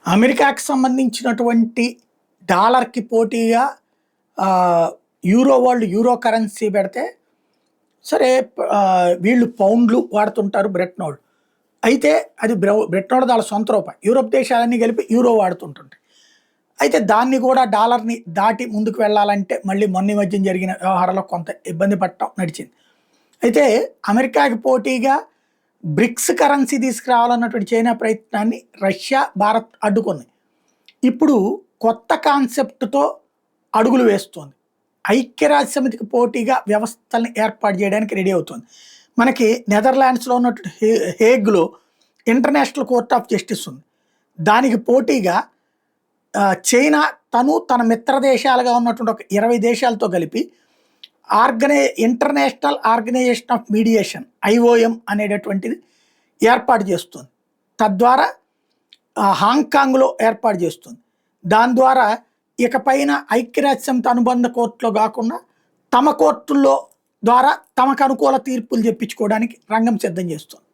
అమెరికాకి సంబంధించినటువంటి డాలర్‌కి పోటీగా యూరో వాళ్ళు యూరో కరెన్సీ పెడితే సరే వీళ్ళు పౌండ్లు వాడుతుంటారు బ్రెట్‌నోళ్ళు. అయితే అది బ్రెట్‌నోళ్ళది ఆళ్ళ సొంత రూపాయి. యూరోప్ దేశాలన్నీ కలిపి యూరో వాడుతుంటుంటాయి. అయితే దాన్ని కూడా డాలర్‌ని దాటి ముందుకు వెళ్ళాలంటే మళ్ళీ మొన్న ఈ మధ్యన జరిగిన వ్యవహారాల్లో కొంత ఇబ్బంది పడటం నడిచింది. అయితే అమెరికాకి పోటీగా బ్రిక్స్ కరెన్సీ తీసుకురావాలన్నటువంటి చైనా ప్రయత్నాన్ని రష్యా, భారత్ అడ్డుకున్నాయి. ఇప్పుడు కొత్త కాన్సెప్ట్‌తో అడుగులు వేస్తోంది. ఐక్యరాజ్య సమితికి పోటీగా వ్యవస్థల్ని ఏర్పాటు చేయడానికి రెడీ అవుతుంది. మనకి నెదర్లాండ్స్‌లో ఉన్నటువంటి హేగ్‌లో ఇంటర్నేషనల్ కోర్ట్ ఆఫ్ జస్టిస్ ఉంది. దానికి పోటీగా చైనా తన మిత్ర దేశాలుగా ఉన్నటువంటి ఒక 20 దేశాలతో కలిపి international organisation of mediation IOM అనేటటువంటిది ఏర్పాటు చేస్తుంది. తద్వారా హాంకాంగ్లో ఏర్పాటు చేస్తుంది. దాని ద్వారా ఇకపైన ఐక్యరాజ్య సమితి అనుబంధ కోర్టులో కాకుండా తమ కోర్టుల్లో ద్వారా తమకు అనుకూల తీర్పులు చెప్పించుకోవడానికి రంగం సిద్ధం చేస్తుంది.